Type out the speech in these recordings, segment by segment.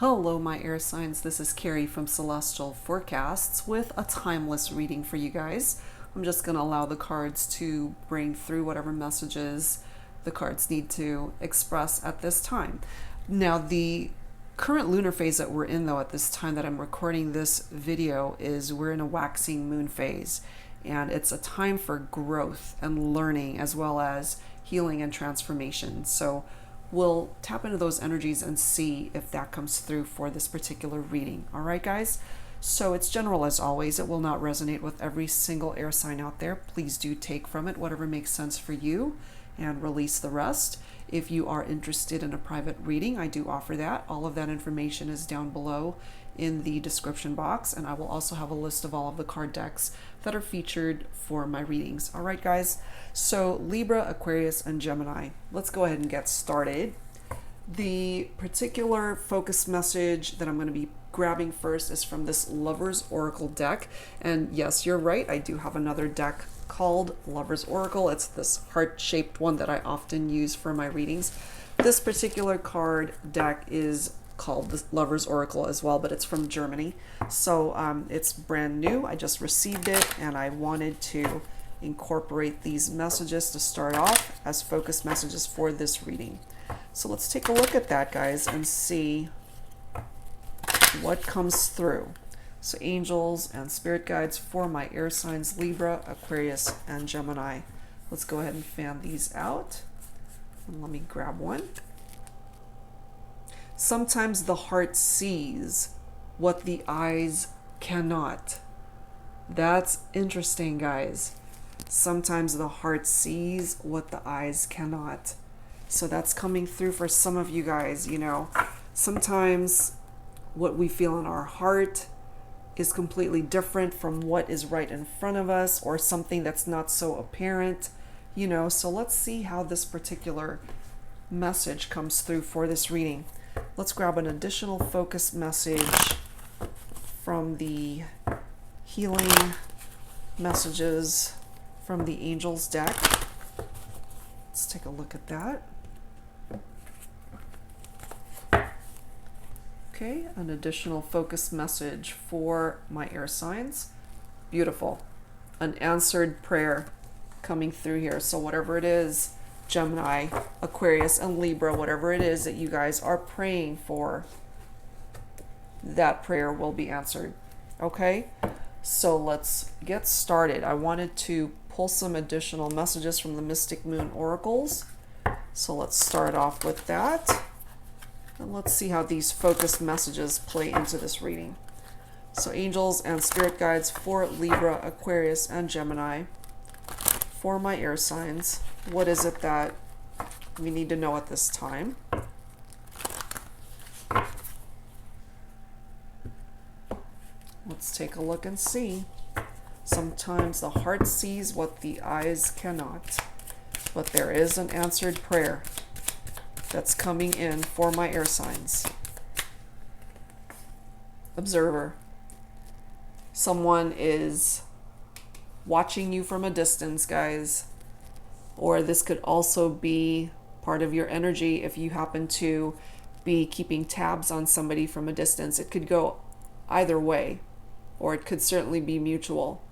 Hello, my air signs. This is Carrie from Celestial Forecasts with a timeless reading for you guys. I'm just going to allow the cards to bring through whatever messages the cards need to express at this time. Now, the current lunar phase that we're in, though, at this time that I'm recording this video, is we're in a waxing moon phase. And it's a time for growth and learning as well as healing and transformation. So we'll tap into those energies and see if that comes through for this particular reading. All right, guys? So it's general as always. It will not resonate with every single air sign out there. Please do take from it whatever makes sense for you and release the rest. If you are interested in a private reading, I do offer that. All of that information is down below in the description box, and I will also have a list of all of the card decks that are featured for my readings. All right, guys? So Libra, Aquarius, and Gemini. Let's go ahead and get started. The particular focus message that I'm going to be grabbing first is from this Lover's Oracle deck. And yes, you're right, I do have another deck called Lover's Oracle. It's this heart-shaped one that I often use for my readings. This particular card deck is called the Lover's Oracle as well, but it's from Germany. So it's brand new. I just received it and I wanted to incorporate these messages to start off as focus messages for this reading. So let's take a look at that, guys, and see what comes through. So angels and spirit guides for my air signs, Libra, Aquarius, and Gemini. Let's go ahead and fan these out. And let me grab one. Sometimes the heart sees what the eyes cannot. That's interesting, guys. Sometimes the heart sees what the eyes cannot. So that's coming through for some of you guys. You know, sometimes what we feel in our heart is completely different from what is right in front of us, or something that's not so apparent, you know. So let's see how this particular message comes through for this reading. Let's grab an additional focus message from the healing messages from the Angels deck. Let's take a look at that. Okay, an additional focus message for my air signs. Beautiful. An answered prayer coming through here. So whatever it is, Gemini, Aquarius, and Libra, whatever it is that you guys are praying for, that prayer will be answered. Okay? So let's get started. I wanted to pull some additional messages from the Mystic Moon Oracles. So let's start off with that. And let's see how these focus messages play into this reading. So angels and spirit guides for Libra, Aquarius, and Gemini. For my air signs, what is it that we need to know at this time? Let's take a look and see. Sometimes the heart sees what the eyes cannot, but there is an answered prayer that's coming in for my air signs. Observer. Someone is watching you from a distance, guys. Or this could also be part of your energy if you happen to be keeping tabs on somebody from a distance. It could go either way, or it could certainly be mutual.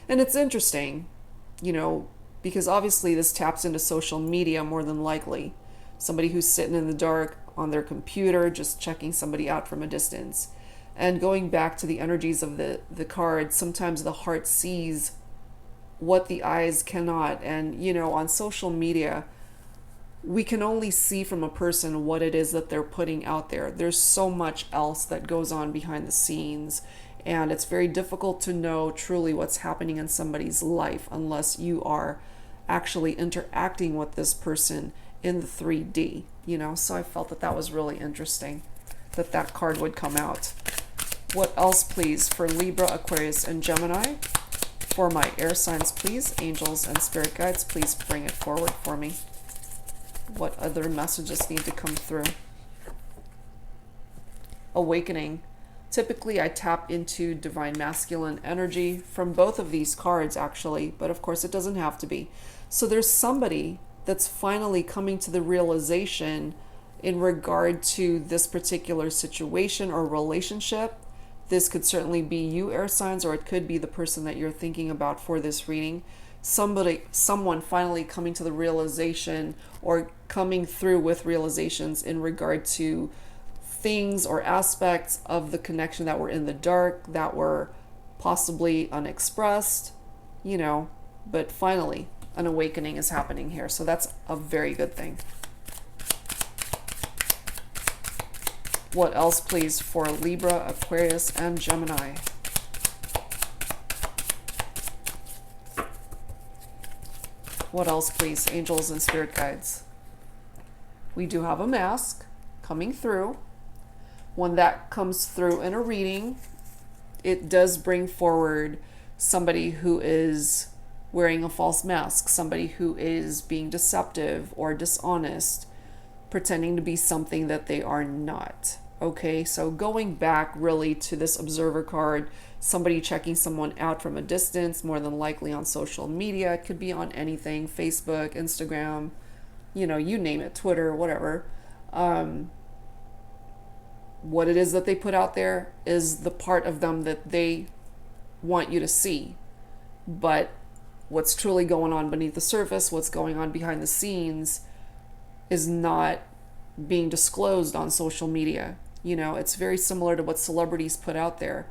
And it's interesting, you know, because obviously this taps into social media more than likely. Somebody who's sitting in the dark on their computer, just checking somebody out from a distance. And going back to the energies of the cards, sometimes the heart sees what the eyes cannot. And, you know, on social media, we can only see from a person what it is that they're putting out there. There's so much else that goes on behind the scenes. And it's very difficult to know truly what's happening in somebody's life unless you are actually interacting with this person in the 3D, you know. So I felt that that was really interesting that that card would come out. What else, please, for Libra, Aquarius, and Gemini? For my air signs, please. Angels and spirit guides, please bring it forward for me. What other messages need to come through? Awakening. Typically, I tap into divine masculine energy from both of these cards, actually, but of course it doesn't have to be. So there's somebody that's finally coming to the realization In regard to this particular situation or relationship, this could certainly be you, air signs, or it could be the person that you're thinking about for this reading. Someone finally coming to the realization or coming through with realizations in regard to things or aspects of the connection that were in the dark, that were possibly unexpressed, but finally an awakening is happening here. So that's a very good thing. What else, please, for Libra, Aquarius, and Gemini? What else, please, angels and spirit guides? We do have a mask coming through. When that comes through in a reading, it does bring forward somebody who is wearing a false mask, somebody who is being deceptive or dishonest, pretending to be something that they are not. Okay, so going back really to this observer card, somebody checking someone out from a distance, more than likely on social media. It could be on anything, Facebook, Instagram, you name it, Twitter, whatever. What it is that they put out there is the part of them that they want you to see. But what's truly going on beneath the surface, what's going on behind the scenes, is not being disclosed on social media. It's very similar to what celebrities put out there.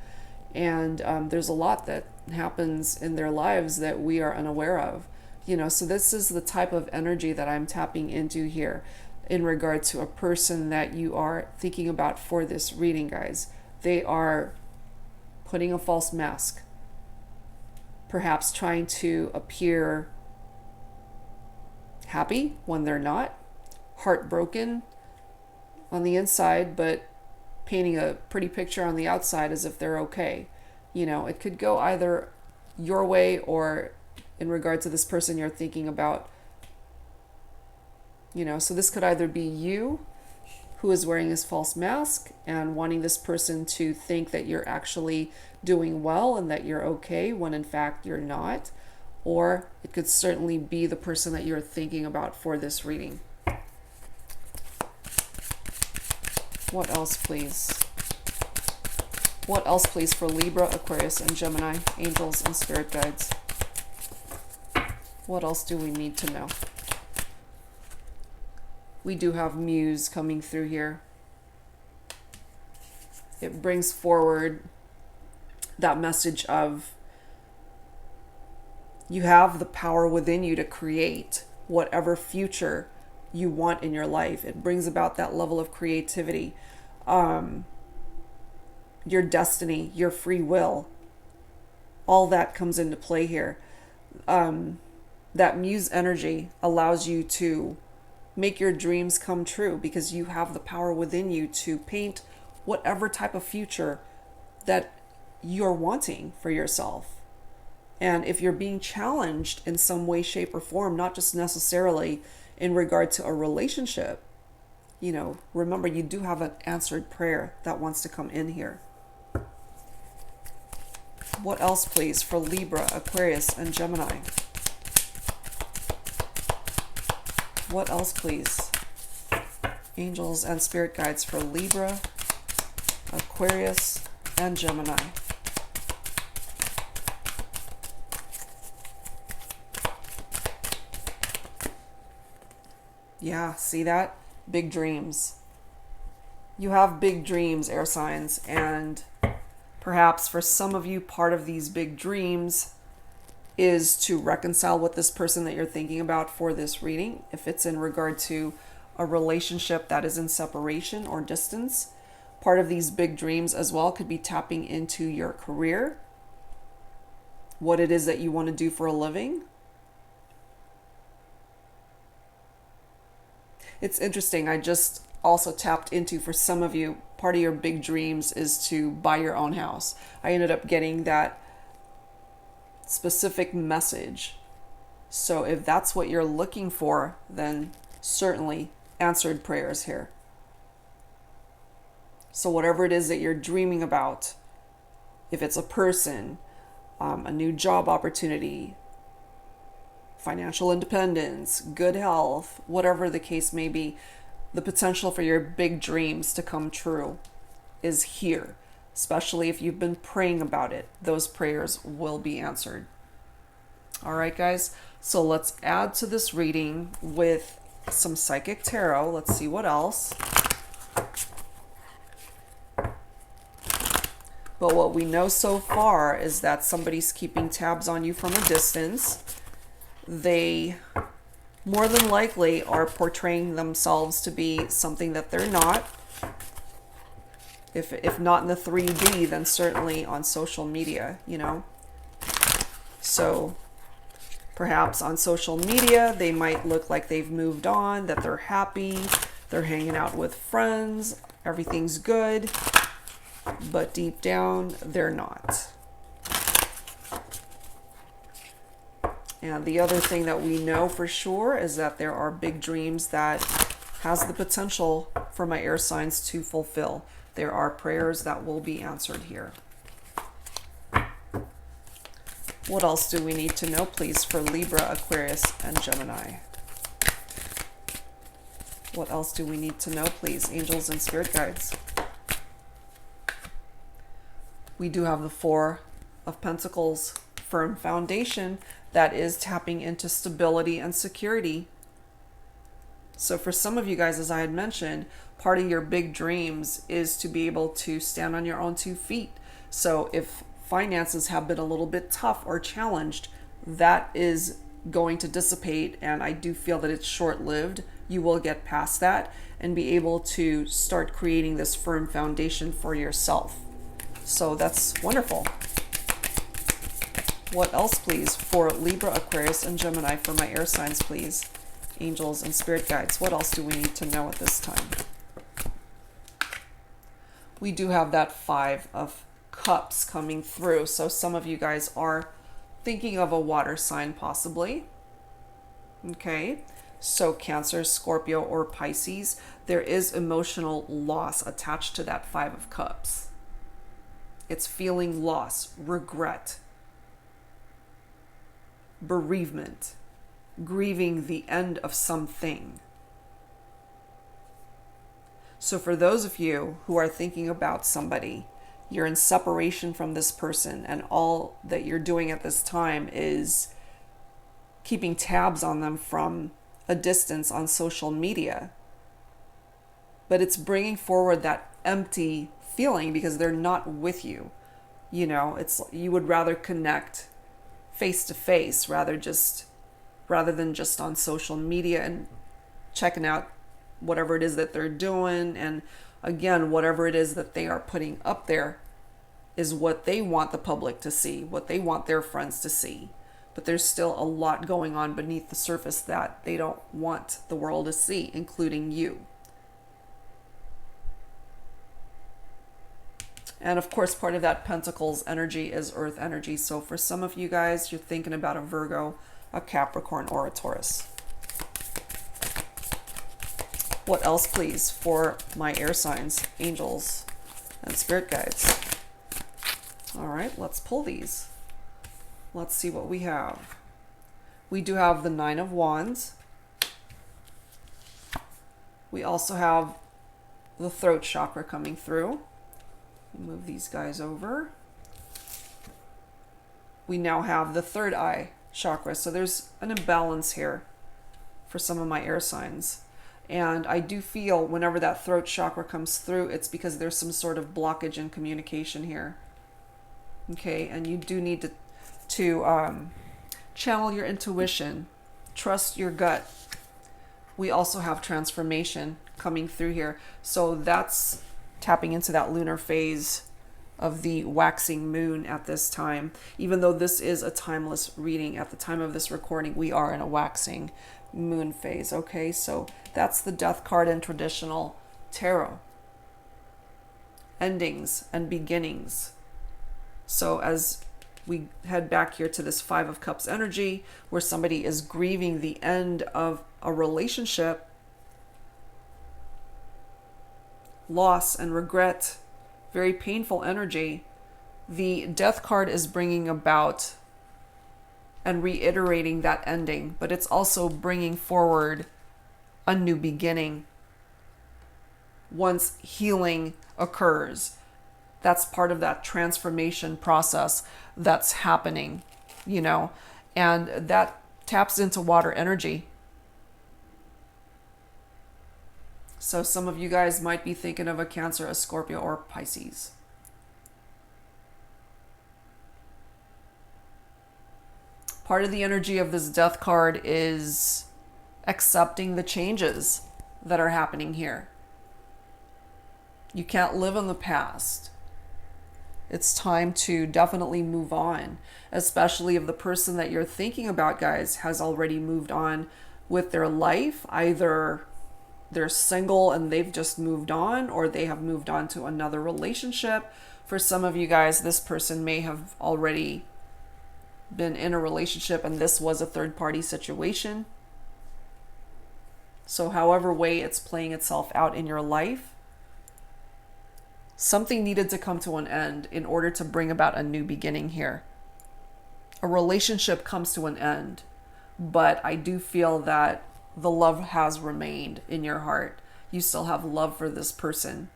And there's a lot that happens in their lives that we are unaware of. So this is the type of energy that I'm tapping into here in regard to a person that you are thinking about for this reading, guys. They are putting a false mask, perhaps trying to appear happy when they're not, heartbroken on the inside, but painting a pretty picture on the outside as if they're okay. It could go either your way or in regard to this person you're thinking about. So this could either be you who is wearing this false mask and wanting this person to think that you're actually doing well and that you're okay when in fact you're not, or it could certainly be the person that you're thinking about for this reading. What else, please? What else, please, for Libra, Aquarius, and Gemini, angels and spirit guides? What else do we need to know? We do have Muse coming through here. It brings forward that message of you have the power within you to create whatever future you want in your life. It brings about that level of creativity, your destiny, your free will. All that comes into play here. That Muse energy allows you to make your dreams come true because you have the power within you to paint whatever type of future that you're wanting for yourself. And if you're being challenged in some way, shape, or form, not just necessarily in regard to a relationship, remember you do have an answered prayer that wants to come in here. What else, please, for Libra, Aquarius, and Gemini? What else, please? Angels and spirit guides for Libra, Aquarius, and Gemini. Yeah, see that? Big dreams. You have big dreams, air signs, and perhaps for some of you, part of these big dreams is to reconcile with this person that you're thinking about for this reading. If it's in regard to a relationship that is in separation or distance, part of these big dreams as well could be tapping into your career, what it is that you want to do for a living. It's interesting. I just also tapped into, for some of you, part of your big dreams is to buy your own house. I ended up getting that specific message. So if that's what you're looking for, then certainly answered prayers here. So whatever it is that you're dreaming about, if it's a person, a new job opportunity, financial independence, good health, whatever the case may be, the potential for your big dreams to come true is here, especially if you've been praying about it. Those prayers will be answered. All right, guys. So let's add to this reading with some psychic tarot. Let's see what else. But what we know so far is that somebody's keeping tabs on you from a distance. They more than likely are portraying themselves to be something that they're not. If not in the 3D, then certainly on social media, you know. So perhaps on social media, they might look like they've moved on, that they're happy, they're hanging out with friends, everything's good. But deep down, they're not. And the other thing that we know for sure is that there are big dreams that has the potential for my air signs to fulfill. There are prayers that will be answered here. What else do we need to know, please, for Libra, Aquarius, and Gemini? What else do we need to know, please, angels and spirit guides? We do have the Four of Pentacles, firm foundation that is tapping into stability and security. So for some of you guys, as I had mentioned, part of your big dreams is to be able to stand on your own 2 feet. So if finances have been a little bit tough or challenged, that is going to dissipate, and I do feel that it's short-lived. You will get past that and be able to start creating this firm foundation for yourself. So that's wonderful. What else, please, for Libra, Aquarius, and Gemini for my air signs, please? Angels and spirit guides. What else do we need to know at this time? We do have that Five of Cups coming through. So some of you guys are thinking of a water sign possibly. Okay. So Cancer, Scorpio, or Pisces. There is emotional loss attached to that Five of Cups. It's feeling loss, regret, bereavement, grieving the end of something. So for those of you who are thinking about somebody, you're in separation from this person, and all that you're doing at this time is keeping tabs on them from a distance on social media. But it's bringing forward that empty feeling because they're not with you. You know, it's, you would rather connect face to face rather than just on social media and checking out whatever it is that they're doing. And again, whatever it is that they are putting up there is what they want the public to see, what they want their friends to see. But there's still a lot going on beneath the surface that they don't want the world to see, including you. And of course, part of that Pentacles energy is Earth energy. So for some of you guys, you're thinking about a Virgo, a Capricorn, or a Taurus. What else, please, for my air signs, angels, and spirit guides? All right, let's pull these. Let's see what we have. We do have the Nine of Wands. We also have the throat chakra coming through. Move these guys over. We now have the third eye chakra. So there's an imbalance here for some of my air signs. And I do feel whenever that throat chakra comes through, it's because there's some sort of blockage in communication here. Okay, and you do need to channel your intuition, trust your gut. We also have transformation coming through here. So that's tapping into that lunar phase of the waxing moon at this time. Even though this is a timeless reading, at the time of this recording, we are in a waxing moon phase. Okay, so that's the Death card in traditional tarot. Endings and beginnings. So as we head back here to this Five of Cups energy, where somebody is grieving the end of a relationship, loss and regret, very painful energy. The Death card is bringing about and reiterating that ending, but it's also bringing forward a new beginning. once healing occurs. That's part of that transformation process that's happening, you know, and that taps into water energy. So some of you guys might be thinking of a Cancer, a Scorpio, or Pisces. Part of the energy of this Death card is accepting the changes that are happening here. You can't live in the past. It's time to definitely move on, especially if the person that you're thinking about, guys, has already moved on with their life. Either they're single and they've just moved on, or they have moved on to another relationship. For some of you guys, this person may have already been in a relationship and this was a third-party situation. So however way it's playing itself out in your life, something needed to come to an end in order to bring about a new beginning here. A relationship comes to an end, but I do feel that the love has remained in your heart. You still have love for this person,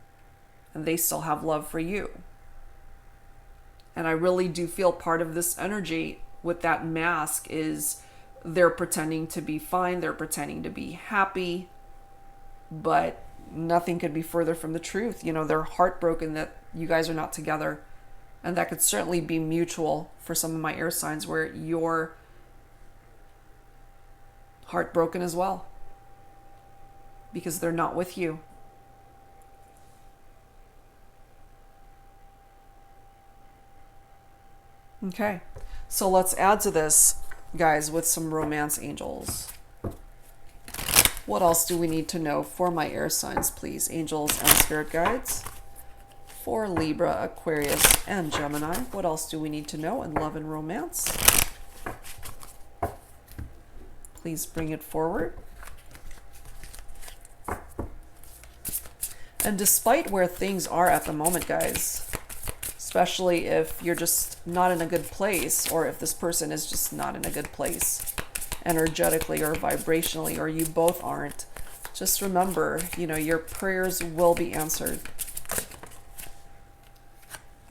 and they still have love for you. And I really do feel part of this energy with that mask is they're pretending to be fine, they're pretending to be happy, but nothing could be further from the truth. You know, they're heartbroken that you guys are not together. And that could certainly be mutual for some of my air signs, where you're heartbroken as well because they're not with you. Okay, so let's add to this, guys, with some romance angels. What else do we need to know for my air signs, please? Angels and spirit guides. For Libra, Aquarius, and Gemini. What else do we need to know in love and romance? Please bring it forward. And despite where things are at the moment, guys, especially if you're just not in a good place, or if this person is just not in a good place energetically or vibrationally, or you both aren't, just remember, you know, your prayers will be answered.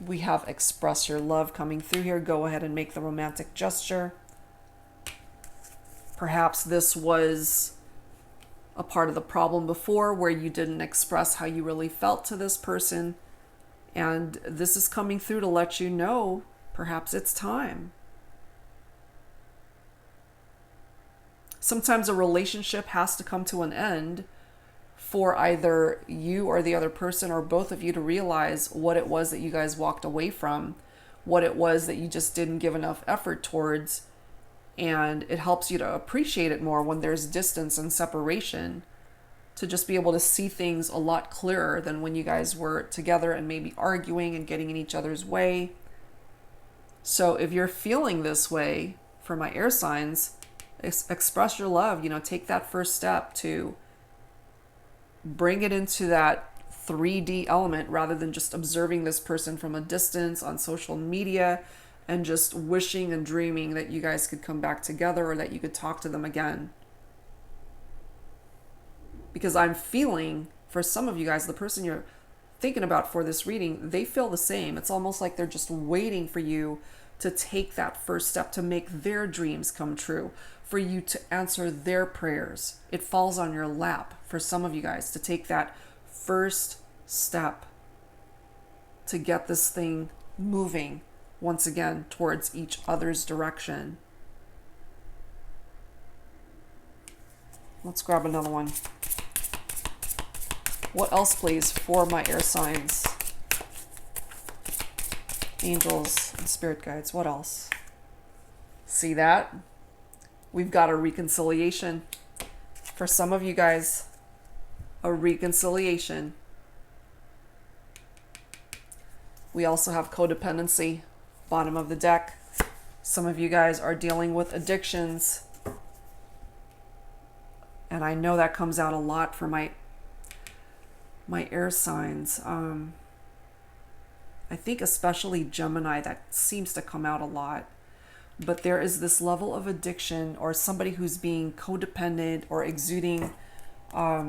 We have express your love coming through here. Go ahead and make the romantic gesture. Perhaps this was a part of the problem before, where you didn't express how you really felt to this person. And this is coming through to let you know perhaps it's time. Sometimes a relationship has to come to an end for either you or the other person, or both of you, to realize what it was that you guys walked away from, what it was that you just didn't give enough effort towards. And it helps you to appreciate it more when there's distance and separation, to just be able to see things a lot clearer than when you guys were together and maybe arguing and getting in each other's way. So if you're feeling this way, for my air signs, express your love. You know, take that first step to bring it into that 3D element, rather than just observing this person from a distance on social media and just wishing and dreaming that you guys could come back together, or that you could talk to them again. Because I'm feeling, for some of you guys, the person you're thinking about for this reading, they feel the same. It's almost like they're just waiting for you to take that first step to make their dreams come true, for you to answer their prayers. It falls on your lap for some of you guys to take that first step to get this thing moving once again towards each other's direction. Let's grab another one. What else, please, for my air signs? Angels and spirit guides. What else? See that? We've got a reconciliation. For some of you guys, a reconciliation. We also have codependency, bottom of the deck. Some of you guys are dealing with addictions. And I know that comes out a lot for my air signs. I think especially Gemini, that seems to come out a lot. But there is this level of addiction, or somebody who's being codependent or exuding a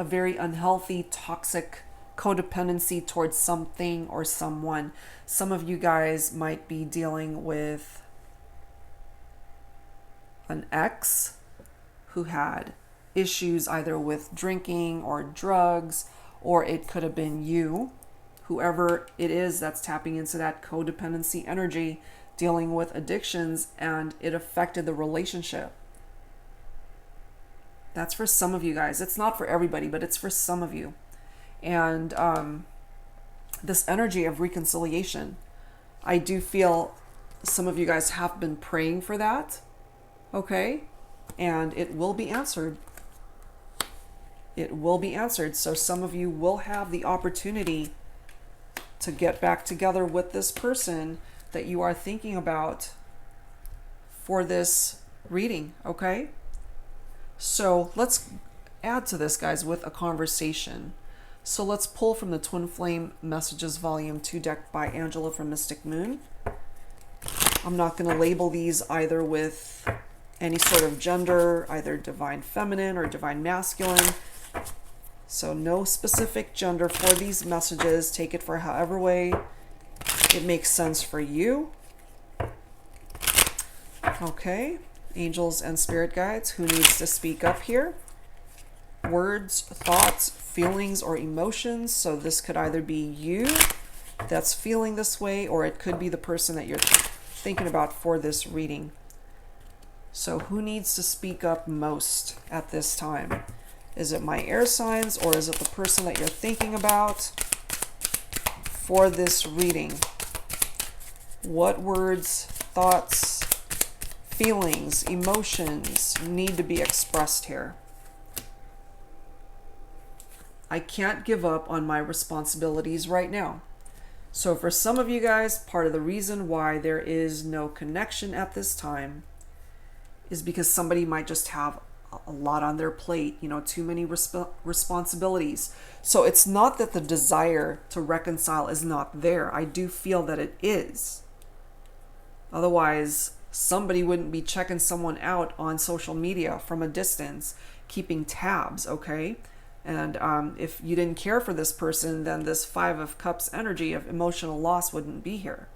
a very unhealthy, toxic codependency towards something or someone. Some of you guys might be dealing with an ex who had issues either with drinking or drugs, or it could have been you, whoever it is that's tapping into that codependency energy, dealing with addictions, and it affected the relationship. That's for some of you guys. It's not for everybody, but it's for some of you. And this energy of reconciliation, I do feel some of you guys have been praying for that, okay? And it will be answered. It will be answered. So some of you will have the opportunity to get back together with this person that you are thinking about for this reading, okay? So let's add to this, guys, with a conversation. So let's pull from the Twin Flame Messages Volume 2 deck by Angela from Mystic Moon. I'm not going to label these either with any sort of gender, either divine feminine or divine masculine. So no specific gender for these messages. Take it for however way it makes sense for you. Okay. Angels and spirit guides, who needs to speak up here? Words, thoughts, feelings, or emotions. So this could either be you that's feeling this way, or it could be the person that you're thinking about for this reading. So who needs to speak up most at this time? Is it my air signs, or is it the person that you're thinking about for this reading? What words, thoughts, feelings, emotions need to be expressed here? I can't give up on my responsibilities right now. So for some of you guys, part of the reason why there is no connection at this time is because somebody might just have a lot on their plate, too many responsibilities. So it's not that the desire to reconcile is not there. I do feel that it is. Otherwise, somebody wouldn't be checking someone out on social media from a distance, keeping tabs, okay? And if you didn't care for this person, then this Five of Cups energy of emotional loss wouldn't be here.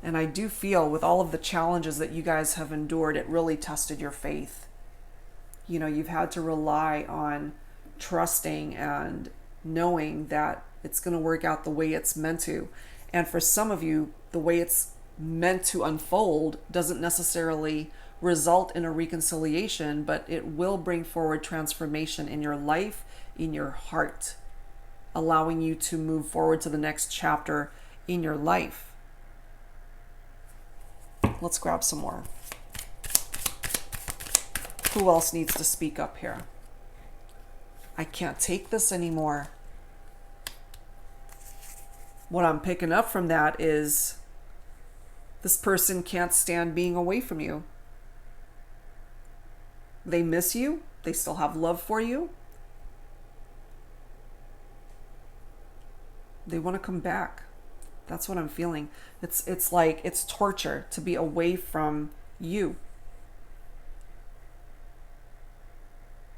And I do feel with all of the challenges that you guys have endured, it really tested your faith. You've had to rely on trusting and knowing that it's going to work out the way it's meant to. And for some of you, the way it's meant to unfold doesn't necessarily result in a reconciliation, but it will bring forward transformation in your life, in your heart, allowing you to move forward to the next chapter in your life. Let's grab some more. Who else needs to speak up here? I can't take this anymore. What I'm picking up from that is this person can't stand being away from you. They miss you. They still have love for you. They want to come back. That's what I'm feeling. It's like it's torture to be away from you.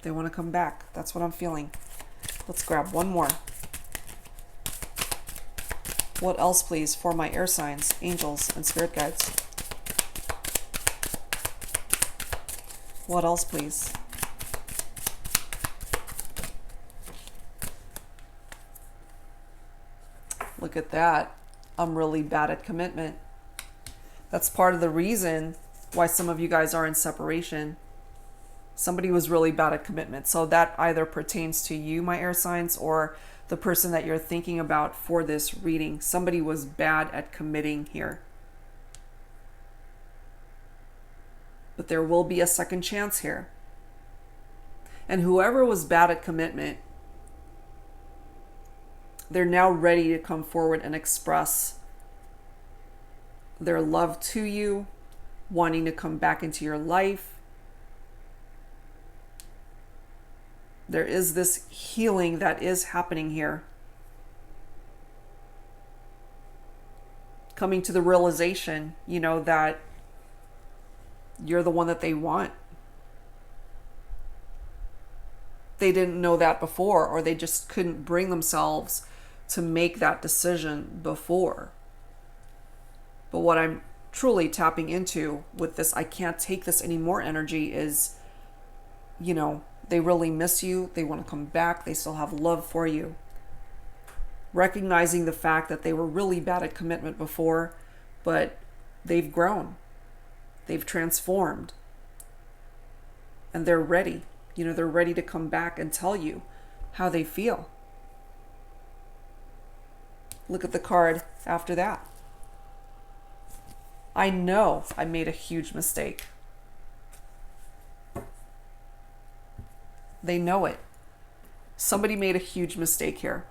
They want to come back. That's what I'm feeling. Let's grab one more. What else, please, for my air signs, angels, and spirit guides? What else, please? Look at that. I'm really bad at commitment. That's part of the reason why some of you guys are in separation. Somebody was really bad at commitment. So that either pertains to you, my air signs, or the person that you're thinking about for this reading. Somebody was bad at committing here. But there will be a second chance here. And whoever was bad at commitment, they're now ready to come forward and express their love to you, wanting to come back into your life. There is this healing that is happening here. Coming to the realization, that you're the one that they want. they didn't know that before, or they just couldn't bring themselves to make that decision before. But what I'm truly tapping into with this I can't take this anymore energy is, you know, they really miss you. They want to come back. They still have love for you. Recognizing the fact that they were really bad at commitment before, but they've grown. They've transformed. And they're ready. You know, they're ready to come back and tell you how they feel. Look at the card after that. I know I made a huge mistake. They know it. Somebody made a huge mistake here.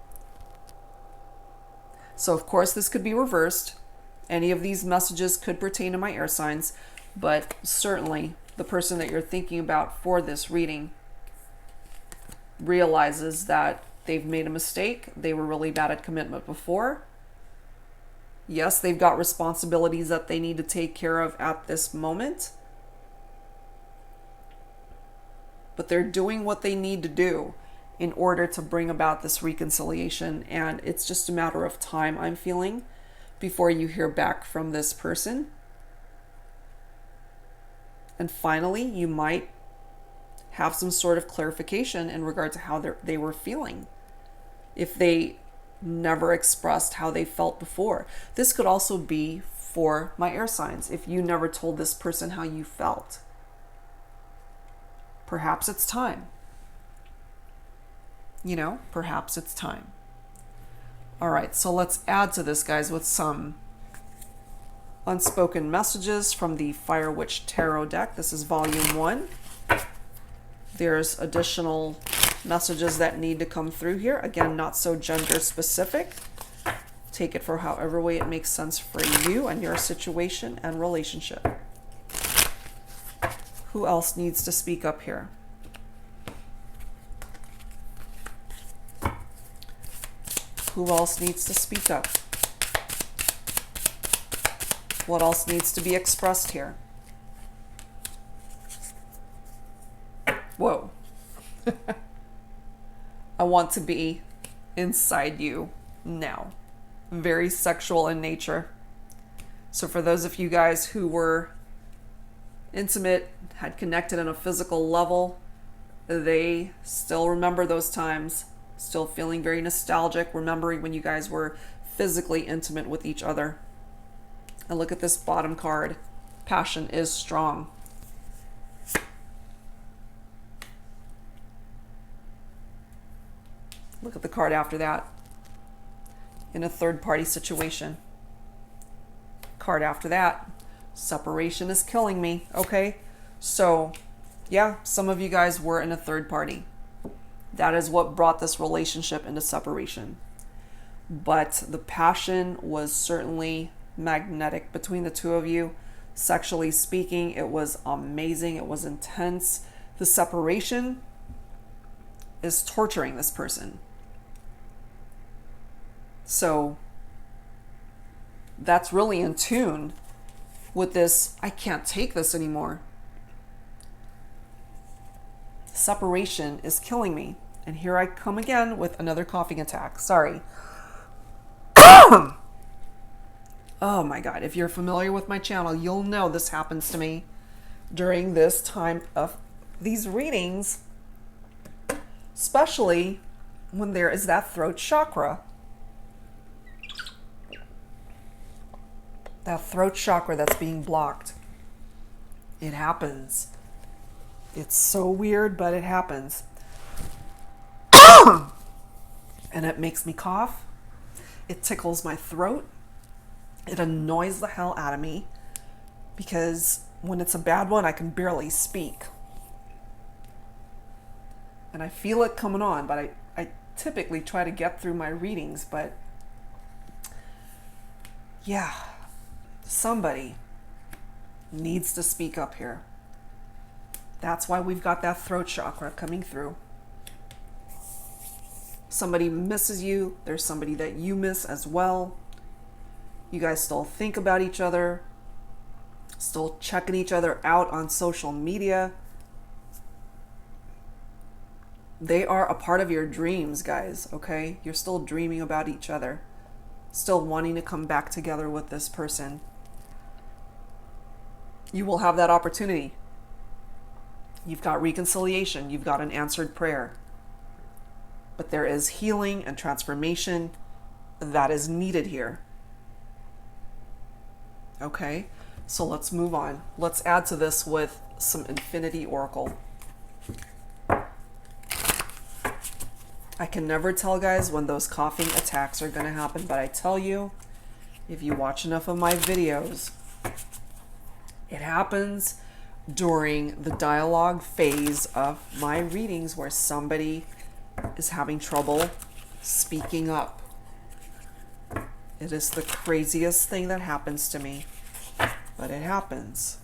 So of course this could be reversed. Any of these messages could pertain to my air signs, but certainly the person that you're thinking about for this reading realizes that they've made a mistake. They were really bad at commitment before. Yes, they've got responsibilities that they need to take care of at this moment. But they're doing what they need to do in order to bring about this reconciliation. And it's just a matter of time, I'm feeling, before you hear back from this person. And finally, you might have some sort of clarification in regard to how they were feeling. If they never expressed how they felt before. This could also be for my air signs. If you never told this person how you felt, perhaps it's time. You know, perhaps it's time. All right, so let's add to this, guys, with some unspoken messages from the Fire Witch Tarot deck. This is volume 1. There's additional messages that need to come through here. Again, not so gender specific. Take it for however way it makes sense for you and your situation and relationship. Who else needs to speak up here? Who else needs to speak up? What else needs to be expressed here? Whoa. I want to be inside you now. Very sexual in nature. So for those of you guys who were intimate, had connected on a physical level, they still remember those times. Still feeling very nostalgic, remembering when you guys were physically intimate with each other. And look at this bottom card. Passion is strong. Look at the card after that. In a third-party situation. Card after that. Separation is killing me. Okay, so yeah, some of you guys were in a third party. That is what brought this relationship into separation. But the passion was certainly magnetic between the two of you. Sexually speaking, it was amazing. It was intense. The separation is torturing this person. So that's really in tune with this, I can't take this anymore. Separation is killing me. And here I come again with another coughing attack. Sorry. Oh my God. If you're familiar with my channel, you'll know this happens to me during this time of these readings, especially when there is that throat chakra. That throat chakra that's being blocked. It happens. It's so weird, but it happens. And it makes me cough. It tickles my throat. It annoys the hell out of me because when it's a bad one, I can barely speak. And I feel it coming on, but I typically try to get through my readings, but yeah, somebody needs to speak up here. That's why we've got that throat chakra coming through. Somebody misses you. There's somebody that you miss as well. You guys still think about each other, still checking each other out on social media. They are a part of your dreams, guys, okay? You're still dreaming about each other, still wanting to come back together with this person. You will have that opportunity. You've got reconciliation. You've got an answered prayer. But there is healing and transformation that is needed here. Okay, so let's move on. Let's add to this with some Infinity Oracle. I can never tell, guys, when those coughing attacks are going to happen, but I tell you, if you watch enough of my videos, it happens during the dialogue phase of my readings where somebody is having trouble speaking up. It is the craziest thing that happens to me, but it happens.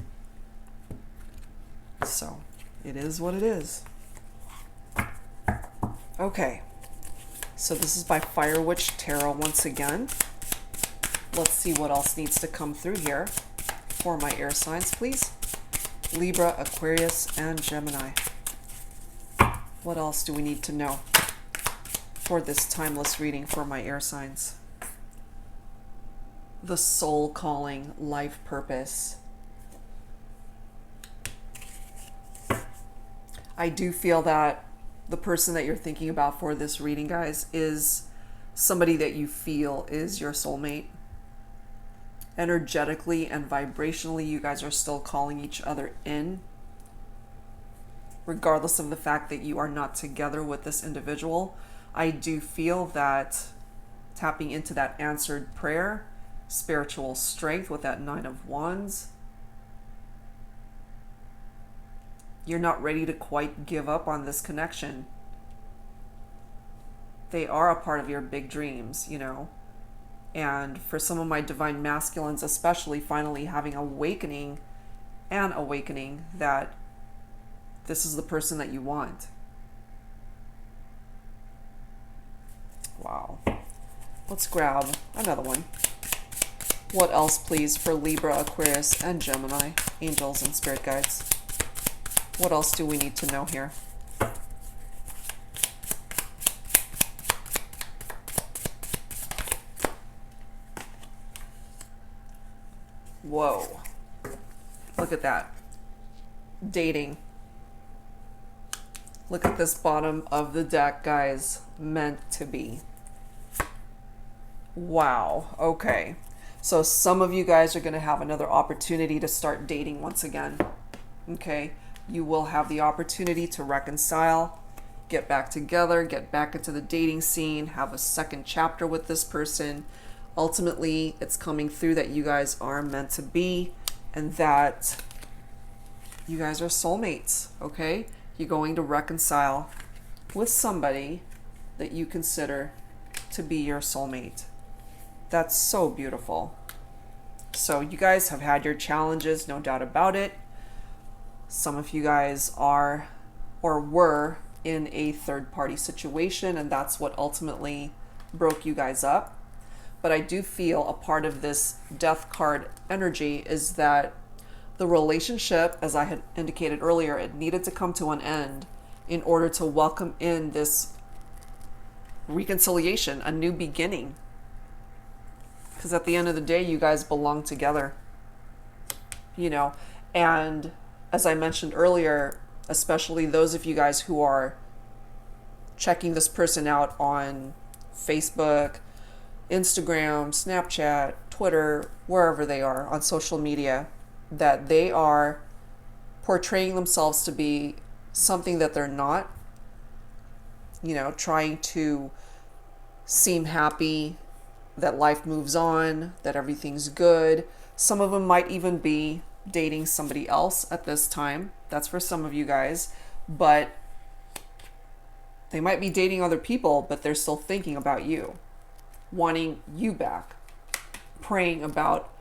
So, it is what it is. Okay, so this is by Fire Witch Tarot once again. Let's see what else needs to come through here for my air signs, please. Libra, Aquarius, and Gemini. What else do we need to know for this timeless reading for my air signs? The soul calling, life purpose. I do feel that the person that you're thinking about for this reading, guys, is somebody that you feel is your soulmate. Energetically and vibrationally, you guys are still calling each other in, regardless of the fact that you are not together with this individual. I do feel that tapping into that answered prayer, spiritual strength with that Nine of Wands, you're not ready to quite give up on this connection. They are a part of your big dreams, you know. And for some of my divine masculines, especially, finally having awakening that this is the person that you want. Wow. Let's grab another one. What else, please, for Libra, Aquarius, and Gemini, angels and spirit guides? What else do we need to know here? Whoa. Look at that. Dating. Look at this bottom of the deck, guys. Meant to be. Wow. Okay. So some of you guys are going to have another opportunity to start dating once again. Okay. You will have the opportunity to reconcile, get back together, get back into the dating scene, have a second chapter with this person. Ultimately, it's coming through that you guys are meant to be and that you guys are soulmates, okay? You're going to reconcile with somebody that you consider to be your soulmate. That's so beautiful. So you guys have had your challenges, no doubt about it. Some of you guys are or were in a third-party situation, and that's what ultimately broke you guys up. But I do feel a part of this death card energy is that the relationship, as I had indicated earlier, it needed to come to an end in order to welcome in this reconciliation, a new beginning. Because at the end of the day, you guys belong together, you know. And as I mentioned earlier, especially those of you guys who are checking this person out on Facebook, Instagram, Snapchat, Twitter, wherever they are on social media, that they are portraying themselves to be something that they're not, you know, trying to seem happy, that life moves on, that everything's good. Some of them might even be dating somebody else at this time. That's for some of you guys. But they might be dating other people, but they're still thinking about you, wanting you back, praying about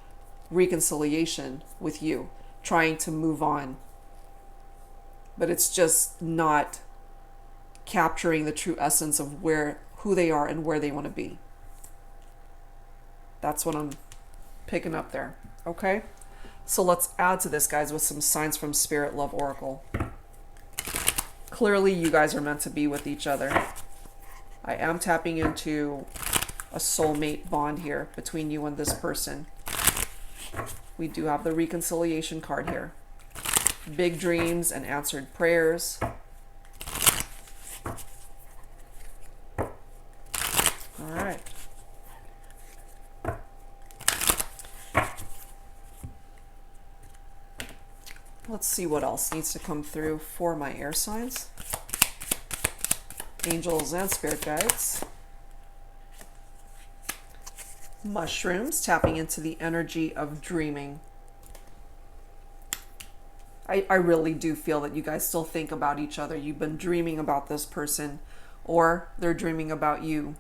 reconciliation with you, trying to move on. But it's just not capturing the true essence of who they are and where they want to be. That's what I'm picking up there. Okay? So let's add to this, guys, with some signs from Spirit Love Oracle. Clearly, you guys are meant to be with each other. I am tapping into a soulmate bond here between you and this person. We do have the reconciliation card here. Big dreams and answered prayers. All right. Let's see what else needs to come through for my air signs. Angels and spirit guides. Mushrooms, tapping into the energy of dreaming. I really do feel that you guys still think about each other. You've been dreaming about this person, or they're dreaming about you.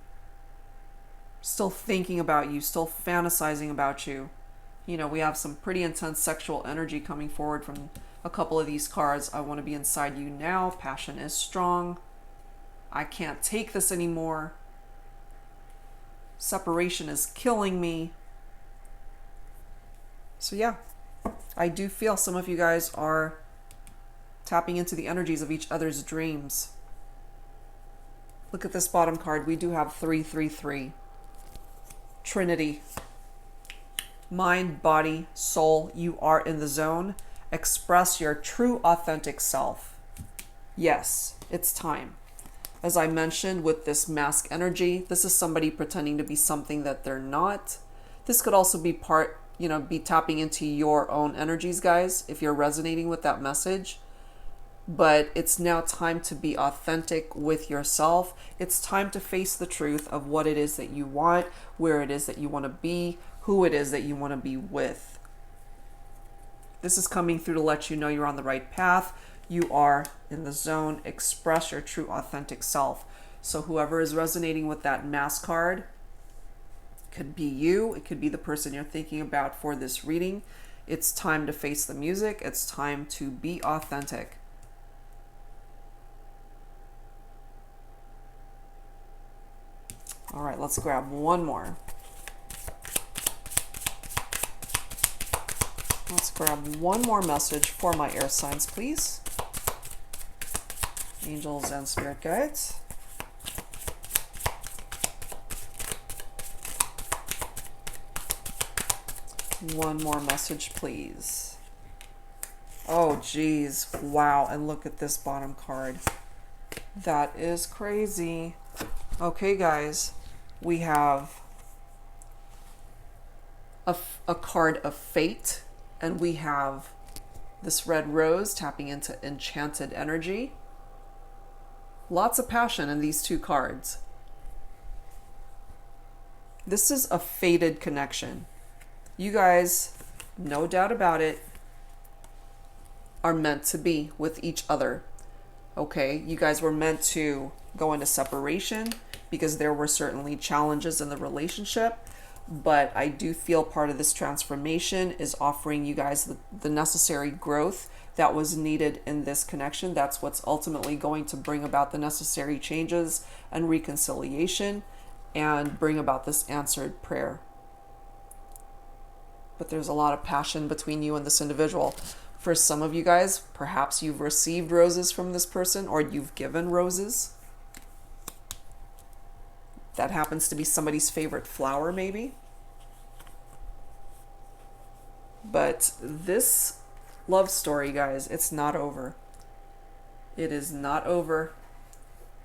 Still thinking about you, still fantasizing about you. You know, we have some pretty intense sexual energy coming forward from a couple of these cards. I want to be inside you now. Passion is strong. I can't take this anymore. Separation is killing me. So yeah, I do feel some of you guys are tapping into the energies of each other's dreams. Look at this bottom card. We do have 333. Trinity. Mind, body, soul, you are in the zone. Express your true, authentic self. Yes, it's time. As I mentioned with this mask energy, this is somebody pretending to be something that they're not. This could also be be tapping into your own energies, guys, if you're resonating with that message. But it's now time to be authentic with yourself. It's time to face the truth of what it is that you want, where it is that you want to be, who it is that you want to be with. This is coming through to let you know you're on the right path. You are in the zone. Express your true, authentic self. So whoever is resonating with that mask card, could be you. It could be the person you're thinking about for this reading. It's time to face the music. It's time to be authentic. All right, let's grab one more. Let's grab one more message for my air signs, please. Angels and spirit guides. One more message, please. Oh, geez. Wow. And look at this bottom card. That is crazy. Okay, guys. We have a card of fate. And we have this red rose tapping into enchanted energy. Lots of passion in these two cards. This is a fated connection. You guys, no doubt about it, are meant to be with each other. Okay, you guys were meant to go into separation because there were certainly challenges in the relationship. But I do feel part of this transformation is offering you guys the necessary growth that was needed in this connection. That's what's ultimately going to bring about the necessary changes and reconciliation and bring about this answered prayer. But there's a lot of passion between you and this individual. For some of you guys, perhaps you've received roses from this person or you've given roses. That happens to be somebody's favorite flower, maybe. But this love story, guys, it's not over. It is not over.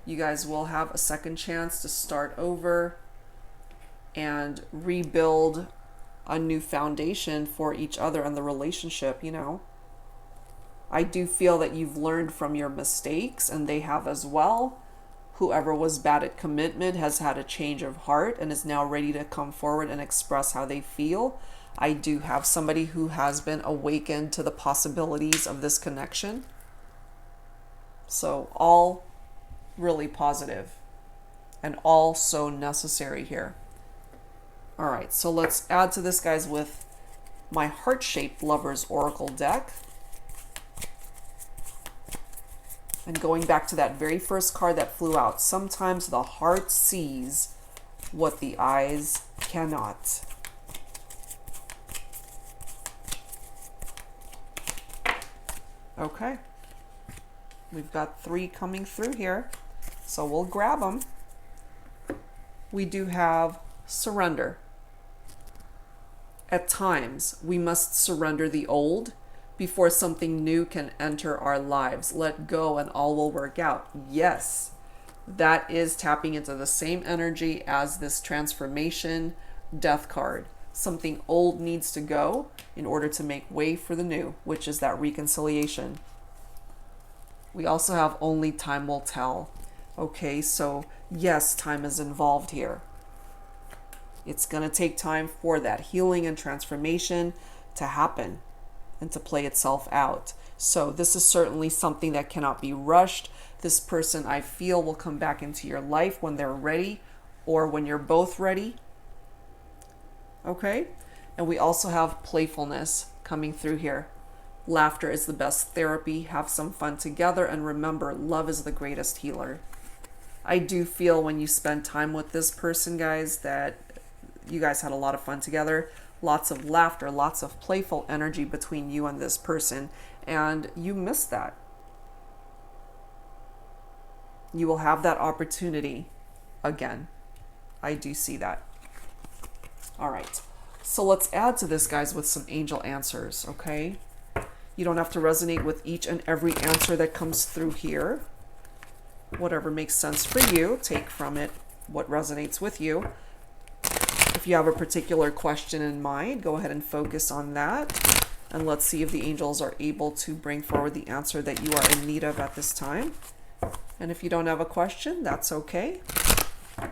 You guys will have a second chance to start over and rebuild a new foundation for each other and the relationship, you know. I do feel that you've learned from your mistakes, and they have as well. Whoever was bad at commitment has had a change of heart and is now ready to come forward and express how they feel. I do have somebody who has been awakened to the possibilities of this connection. So all really positive and all so necessary here. All right, so let's add to this, guys, with my heart-shaped Lovers Oracle deck. And going back to that very first card that flew out, sometimes the heart sees what the eyes cannot. Okay. We've got 3 coming through here, so we'll grab them. We do have surrender. At times, we must surrender the old before something new can enter our lives. Let go and all will work out. Yes, that is tapping into the same energy as this transformation death card. Something old needs to go in order to make way for the new, which is that reconciliation. We also have only time will tell. Okay, so yes, time is involved here. It's going to take time for that healing and transformation to happen and to play itself out. So this is certainly something that cannot be rushed. This person, I feel, will come back into your life when they're ready or when you're both ready. Okay? And we also have playfulness coming through here. Laughter is the best therapy. Have some fun together, and remember, love is the greatest healer. I do feel when you spend time with this person, guys, that you guys had a lot of fun together. Lots of laughter, lots of playful energy between you and this person, and you miss that. You will have that opportunity again. I do see that. All right. So let's add to this, guys, with some angel answers, okay? You don't have to resonate with each and every answer that comes through here. Whatever makes sense for you, take from it what resonates with you. If you have a particular question in mind, go ahead and focus on that. And let's see if the angels are able to bring forward the answer that you are in need of at this time. And if you don't have a question, that's okay.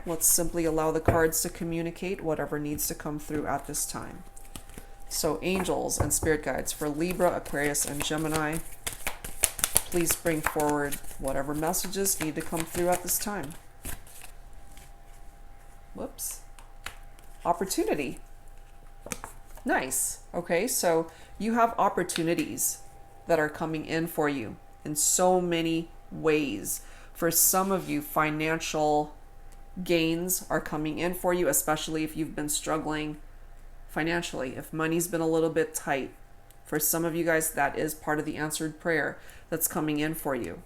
Let's simply allow the cards to communicate whatever needs to come through at this time. So angels and spirit guides for Libra, Aquarius, and Gemini, please bring forward whatever messages need to come through at this time. Whoops. Opportunity. Nice. Okay, so you have opportunities that are coming in for you in so many ways. For some of you, financial gains are coming in for you, especially if you've been struggling financially, if money's been a little bit tight. For some of you guys, that is part of the answered prayer that's coming in for you.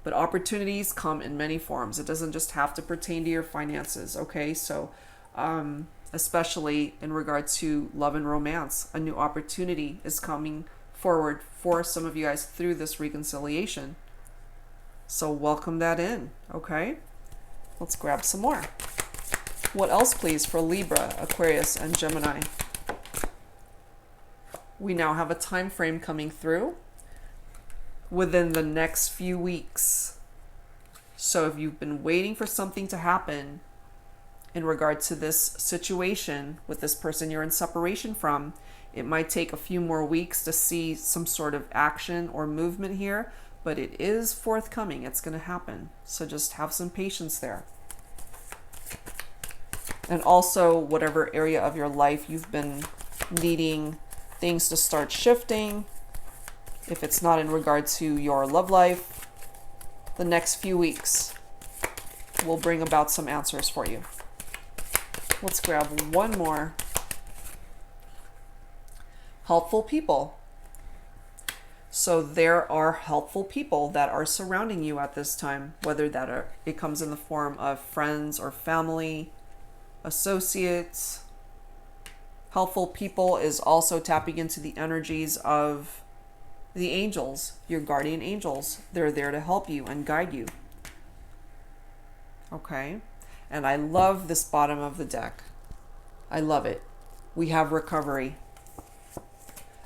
But opportunities come in many forms. It doesn't just have to pertain to your finances, okay? So especially in regard to love and romance, a new opportunity is coming forward for some of you guys through this reconciliation. So welcome that in, okay? Let's grab some more. What else, please, for Libra, Aquarius, and Gemini? We now have a time frame coming through within the next few weeks. So if you've been waiting for something to happen in regard to this situation with this person you're in separation from, it might take a few more weeks to see some sort of action or movement here, but it is forthcoming. It's going to happen. So just have some patience there. And also, whatever area of your life you've been needing things to start shifting, if it's not in regard to your love life, the next few weeks will bring about some answers for you. Let's grab one more. Helpful people. So there are helpful people that are surrounding you at this time, whether it comes in the form of friends or family, associates. Helpful people is also tapping into the energies of the angels, your guardian angels. They're there to help you and guide you. Okay? And I love this bottom of the deck. I love it. We have recovery.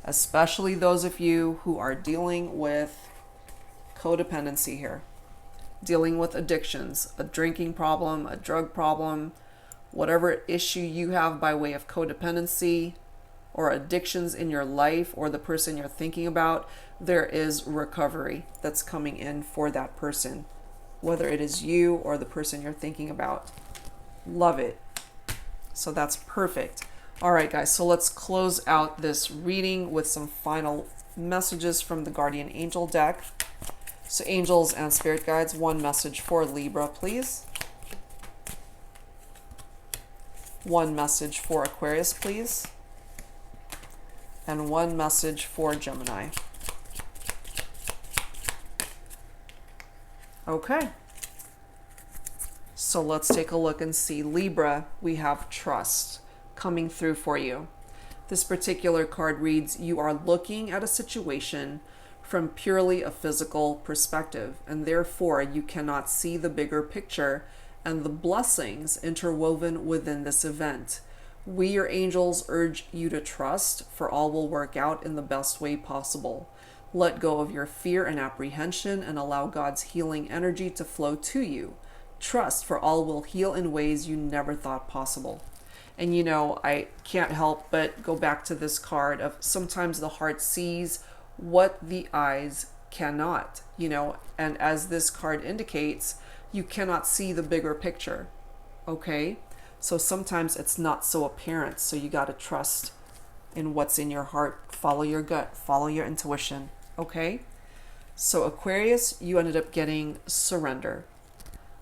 Especially those of you who are dealing with codependency here. Dealing with addictions, a drinking problem, a drug problem, whatever issue you have by way of codependency or addictions in your life or the person you're thinking about, there is recovery that's coming in for that person, whether it is you or the person you're thinking about. Love it. So that's perfect. All right, guys, so let's close out this reading with some final messages from the Guardian Angel deck. So angels and spirit guides, one message for Libra, please. One message for Aquarius, please. And one message for Gemini. Okay. So let's take a look and see. Libra, we have trust coming through for you. This particular card reads, you are looking at a situation from purely a physical perspective, and therefore you cannot see the bigger picture and the blessings interwoven within this event. We, your angels, urge you to trust, for all will work out in the best way possible. Let go of your fear and apprehension and allow God's healing energy to flow to you. Trust, for all will heal in ways you never thought possible. And you know, I can't help but go back to this card of sometimes the heart sees what the eyes cannot, you know, and as this card indicates, you cannot see the bigger picture. Okay? So sometimes it's not so apparent. So you got to trust in what's in your heart. Follow your gut, follow your intuition. Okay? So Aquarius, you ended up getting surrender.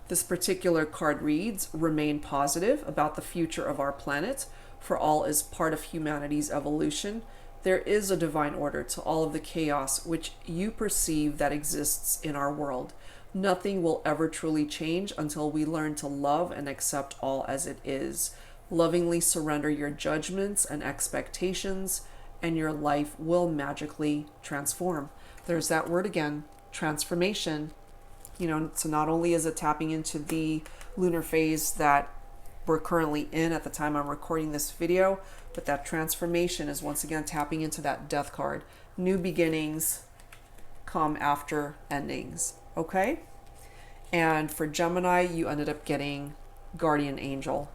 This particular card reads, remain positive about the future of our planet, for all is part of humanity's evolution. There is a divine order to all of the chaos which you perceive that exists in our world. Nothing will ever truly change until we learn to love and accept all as it is. Lovingly surrender your judgments and expectations, and your life will magically transform. There's that word again, transformation. You know, so not only is it tapping into the lunar phase that we're currently in at the time I'm recording this video, but that transformation is once again tapping into that death card. New beginnings come after endings, okay? And for Gemini, you ended up getting guardian angel.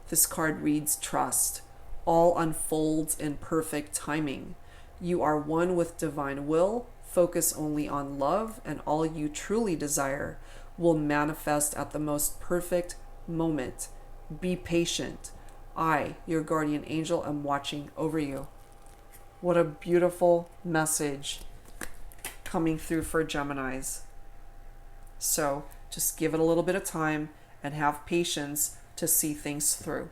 This card reads trust. All unfolds in perfect timing. You are one with divine will. Focus only on love, and all you truly desire will manifest at the most perfect moment. Be patient. I, your guardian angel, am watching over you. What a beautiful message coming through for Geminis. So just give it a little bit of time and have patience to see things through.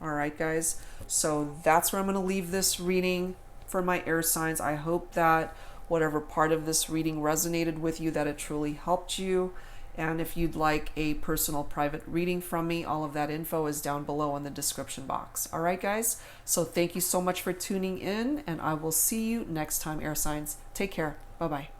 All right, guys. So that's where I'm going to leave this reading for my air signs. I hope that whatever part of this reading resonated with you, that it truly helped you. And if you'd like a personal private reading from me, all of that info is down below in the description box. All right, guys? So thank you so much for tuning in, and I will see you next time, air signs. Take care. Bye-bye.